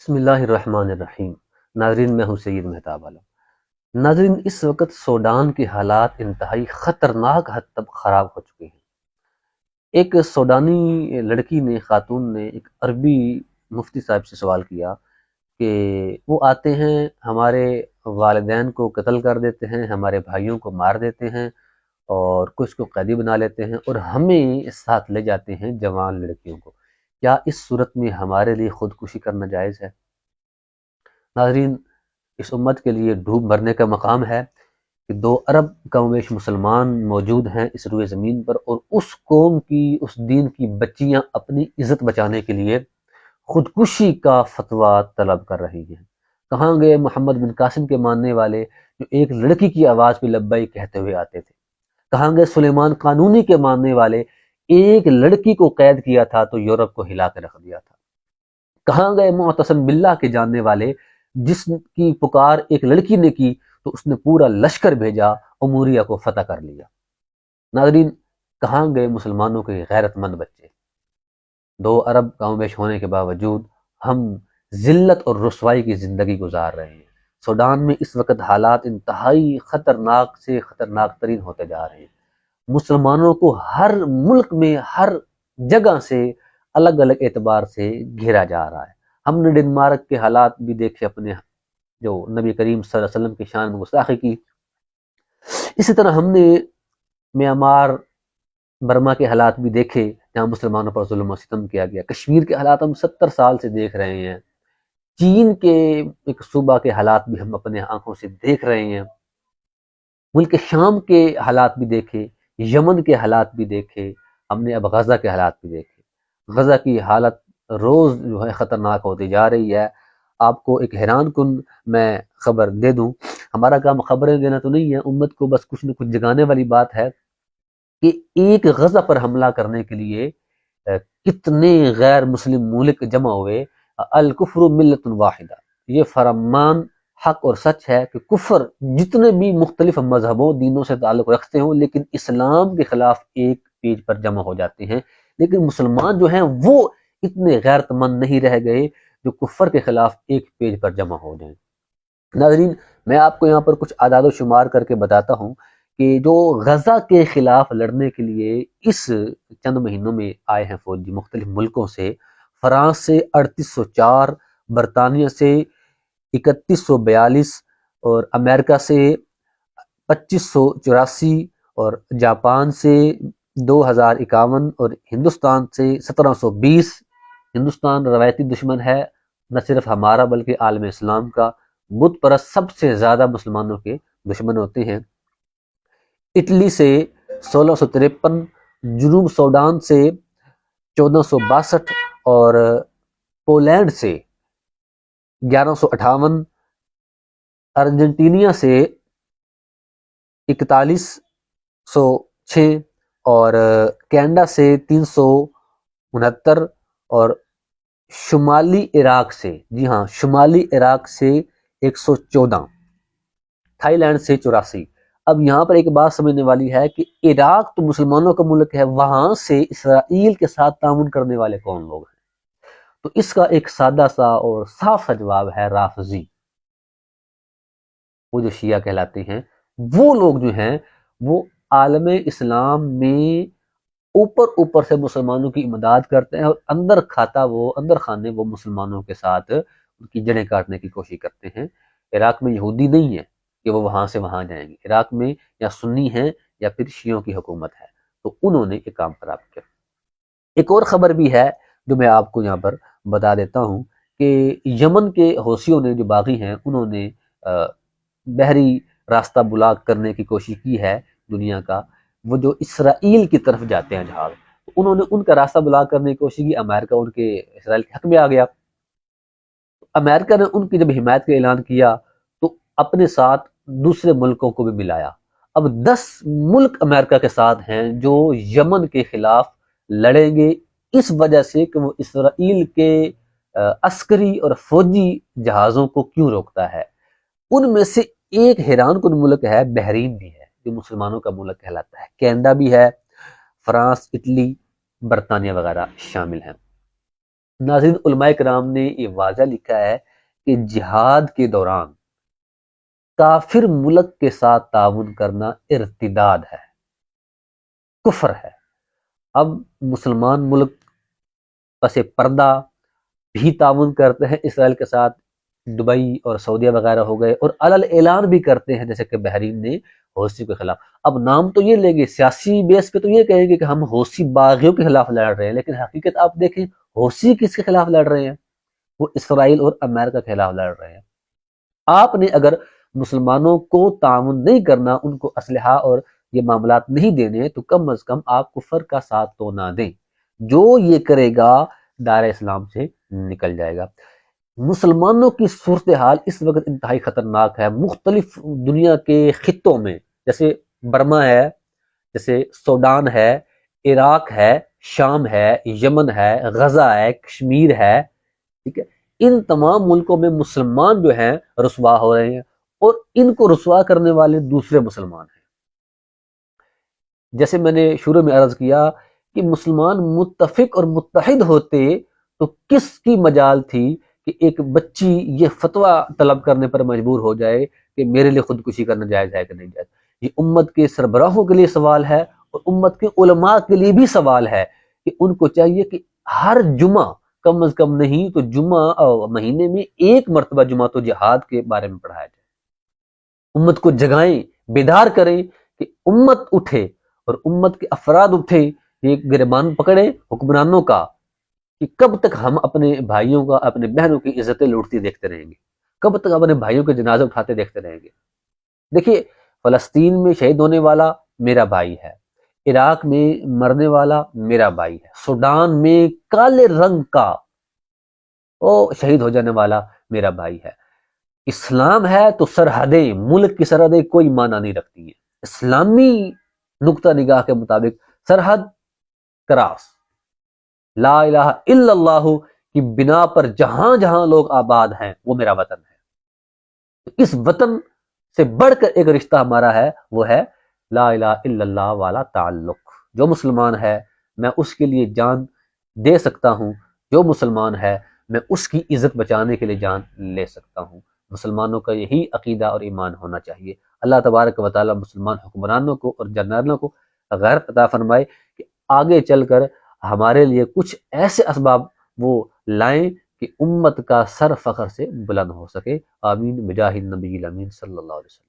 بسم اللہ الرحمن الرحیم۔ ناظرین، میں ہوں سید مہتاب عالم۔ ناظرین، اس وقت سوڈان کے حالات انتہائی خطرناک حد تک خراب ہو چکے ہیں۔ ایک سوڈانی لڑکی نے، خاتون نے، ایک عربی مفتی صاحب سے سوال کیا کہ وہ آتے ہیں، ہمارے والدین کو قتل کر دیتے ہیں، ہمارے بھائیوں کو مار دیتے ہیں اور کچھ کو قیدی بنا لیتے ہیں اور ہمیں ساتھ لے جاتے ہیں جوان لڑکیوں کو۔ کیا اس صورت میں ہمارے لیے خودکشی کرنا جائز ہے؟ ناظرین، اس امت کے لیے ڈوب مرنے کا مقام ہے کہ 2 ارب کم و بیش مسلمان موجود ہیں اس روئے زمین پر، اور اس قوم کی، اس دین کی بچیاں اپنی عزت بچانے کے لیے خودکشی کا فتویٰ طلب کر رہی ہیں۔ کہاں گئے محمد بن قاسم کے ماننے والے جو ایک لڑکی کی آواز پہ لبیک کہتے ہوئے آتے تھے؟ کہاں گئے سلیمان قانونی کے ماننے والے؟ ایک لڑکی کو قید کیا تھا تو یورپ کو ہلا کے رکھ دیا تھا۔ کہاں گئے معتصم باللہ کے جاننے والے جس کی پکار ایک لڑکی نے کی تو اس نے پورا لشکر بھیجا، اموریہ کو فتح کر لیا؟ ناظرین، کہاں گئے مسلمانوں کے غیرت مند بچے؟ 2 ارب کم و بیش ہونے کے باوجود ہم ذلت اور رسوائی کی زندگی گزار رہے ہیں۔ سوڈان میں اس وقت حالات انتہائی خطرناک سے خطرناک ترین ہوتے جا رہے ہیں۔ مسلمانوں کو ہر ملک میں، ہر جگہ سے، الگ الگ اعتبار سے گھیرا جا رہا ہے۔ ہم نے ڈنمارک کے حالات بھی دیکھے، اپنے جو نبی کریم صلی اللہ علیہ وسلم کی شان میں گستاخی کی۔ اسی طرح ہم نے میانمار، برما کے حالات بھی دیکھے جہاں مسلمانوں پر ظلم و ستم کیا گیا۔ کشمیر کے حالات ہم 70 سال سے دیکھ رہے ہیں۔ چین کے ایک صوبہ کے حالات بھی ہم اپنے آنکھوں سے دیکھ رہے ہیں۔ ملک شام کے حالات بھی دیکھے، یمن کے حالات بھی دیکھے، ہم نے اب غزہ کے حالات بھی دیکھے۔ غزہ کی حالت روز جو ہے خطرناک ہوتی جا رہی ہے۔ آپ کو ایک حیران کن میں خبر دے دوں، ہمارا کام خبریں دینا تو نہیں ہے، امت کو بس کچھ نہ کچھ جگانے والی بات ہے کہ ایک غزہ پر حملہ کرنے کے لیے کتنے غیر مسلم ملک جمع ہوئے۔ الکفر ملت واحدہ، یہ فرمان حق اور سچ ہے کہ کفر جتنے بھی مختلف مذہبوں، دینوں سے تعلق رکھتے ہوں، لیکن اسلام کے خلاف ایک پیج پر جمع ہو جاتے ہیں۔ لیکن مسلمان جو ہیں وہ اتنے غیرت مند نہیں رہ گئے جو کفر کے خلاف ایک پیج پر جمع ہو جائیں۔ ناظرین، میں آپ کو یہاں پر کچھ اعداد و شمار کر کے بتاتا ہوں کہ جو غزہ کے خلاف لڑنے کے لیے اس چند مہینوں میں آئے ہیں فوجی مختلف ملکوں سے: فرانس سے 3804، برطانیہ سے 3142، اور امریکہ سے 2584، اور جاپان سے 2051، اور ہندوستان سے 1720۔ ہندوستان روایتی دشمن ہے، نہ صرف ہمارا بلکہ عالم اسلام کا۔ بت پرست سب سے زیادہ مسلمانوں کے دشمن ہوتے ہیں۔ اٹلی سے 1653، جنوب سوڈان سے 1462، اور پولینڈ سے 1158، ارجنٹینیا سے 4106، اور کینیڈا سے 369، اور شمالی عراق سے، جی ہاں، شمالی عراق سے 114، تھائی لینڈ سے 84۔ اب یہاں پر ایک بات سمجھنے والی ہے کہ عراق تو مسلمانوں کا ملک ہے، وہاں سے اسرائیل کے ساتھ تعاون کرنے والے کون لوگ ہیں؟ تو اس کا ایک سادہ سا اور صاف سا جواب ہے رافضی، وہ جو شیعہ کہلاتے ہیں۔ وہ لوگ جو ہیں وہ عالم اسلام میں اوپر سے مسلمانوں کی امداد کرتے ہیں، اور اندر خانے وہ مسلمانوں کے ساتھ ان کی جڑیں کاٹنے کی کوشش کرتے ہیں۔ عراق میں یہودی نہیں ہے کہ وہ وہاں سے وہاں جائیں گے، عراق میں یا سنی ہیں یا پھر شیعوں کی حکومت ہے، تو انہوں نے ایک کام خراب کیا۔ ایک اور خبر بھی ہے جو میں آپ کو یہاں پر بتا دیتا ہوں کہ یمن کے حوثیوں نے، جو باغی ہیں، انہوں نے بحری راستہ بلاک کرنے کی کوشش کی ہے دنیا کا۔ وہ جو اسرائیل کی طرف جاتے ہیں جہاز، انہوں نے ان کا راستہ بلاک کرنے کی کوشش کی۔ امریکہ ان کے اسرائیل کے حق میں آ گیا۔ امریکہ نے ان کی جب حمایت کا اعلان کیا تو اپنے ساتھ دوسرے ملکوں کو بھی ملایا۔ اب 10 ملک امریکہ کے ساتھ ہیں جو یمن کے خلاف لڑیں گے، اس وجہ سے کہ وہ اسرائیل کے عسکری اور فوجی جہازوں کو کیوں روکتا ہے۔ ان میں سے ایک حیران کن ملک ہے، بحرین بھی ہے، جو مسلمانوں کا ملک کہلاتا ہے، کینیڈا بھی ہے، فرانس، اٹلی، برطانیہ وغیرہ شامل ہیں۔ ناظرین، علماء کرام نے یہ واضح لکھا ہے کہ جہاد کے دوران کافر ملک کے ساتھ تعاون کرنا ارتداد ہے، کفر ہے۔ اب مسلمان ملک پس پردہ بھی تعاون کرتے ہیں اسرائیل کے ساتھ، دبئی اور سعودیہ وغیرہ ہو گئے، اور علل اعلان بھی کرتے ہیں جیسے کہ بحرین نے حوثی کے خلاف۔ اب نام تو یہ لیں گے، سیاسی بیس پہ تو یہ کہیں گے کہ ہم حوثی باغیوں کے خلاف لڑ رہے ہیں، لیکن حقیقت آپ دیکھیں حوثی کس کے خلاف لڑ رہے ہیں؟ وہ اسرائیل اور امریکہ کے خلاف لڑ رہے ہیں۔ آپ نے اگر مسلمانوں کو تعاون نہیں کرنا، ان کو اسلحہ اور یہ معاملات نہیں دینے، تو کم از کم آپ کفر کا ساتھ تو نہ دیں۔ جو یہ کرے گا دائرہ اسلام سے نکل جائے گا۔ مسلمانوں کی صورتحال اس وقت انتہائی خطرناک ہے۔ مختلف دنیا کے خطوں میں، جیسے برما ہے، جیسے سوڈان ہے، عراق ہے، شام ہے، یمن ہے، غزہ ہے، کشمیر ہے، ٹھیک ہے، ان تمام ملکوں میں مسلمان جو ہیں رسوا ہو رہے ہیں، اور ان کو رسوا کرنے والے دوسرے مسلمان ہیں۔ جیسے میں نے شروع میں عرض کیا کہ مسلمان متفق اور متحد ہوتے تو کس کی مجال تھی کہ ایک بچی یہ فتویٰ طلب کرنے پر مجبور ہو جائے کہ میرے لیے خودکشی کرنا جائز ہے کہ نہیں جائز۔ یہ امت کے سربراہوں کے لیے سوال ہے، اور امت کے علماء کے لیے بھی سوال ہے کہ ان کو چاہیے کہ ہر جمعہ، کم از کم نہیں تو جمعہ مہینے میں ایک مرتبہ جمعہ تو جہاد کے بارے میں پڑھایا جائے۔ امت کو جگائیں، بیدار کریں کہ امت اٹھے اور امت کے افراد اٹھے، یہ گریبان پکڑے حکمرانوں کا کہ کب تک ہم اپنے بھائیوں کا، اپنے بہنوں کی عزتیں لوٹتی دیکھتے رہیں گے، کب تک اپنے بھائیوں کے جنازے اٹھاتے دیکھتے رہیں گے۔ دیکھیے، فلسطین میں شہید ہونے والا میرا بھائی ہے، عراق میں مرنے والا میرا بھائی ہے، سوڈان میں کالے رنگ کا وہ شہید ہو جانے والا میرا بھائی ہے۔ اسلام ہے تو سرحدیں، ملک کی سرحدیں کوئی معنی نہیں رکھتی ہیں۔ اسلامی نقطہ نگاہ کے مطابق سرحد کراس، لا الہ الا اللہ کی بنا پر جہاں جہاں لوگ آباد ہیں وہ میرا وطن ہے۔ اس وطن سے بڑھ کر ایک رشتہ ہمارا ہے، وہ ہے لا الہ الا اللہ والا تعلق۔ جو مسلمان ہے میں اس کے لیے جان دے سکتا ہوں، جو مسلمان ہے میں اس کی عزت بچانے کے لیے جان لے سکتا ہوں۔ مسلمانوں کا یہی عقیدہ اور ایمان ہونا چاہیے۔ اللہ تبارک و تعالی مسلمان حکمرانوں کو اور جنرلوں کو غیرت عطا فرمائے کہ آگے چل کر ہمارے لیے کچھ ایسے اسباب وہ لائیں کہ امت کا سر فخر سے بلند ہو سکے۔ آمین بجاہ النبی الامین صلی اللہ علیہ وسلم۔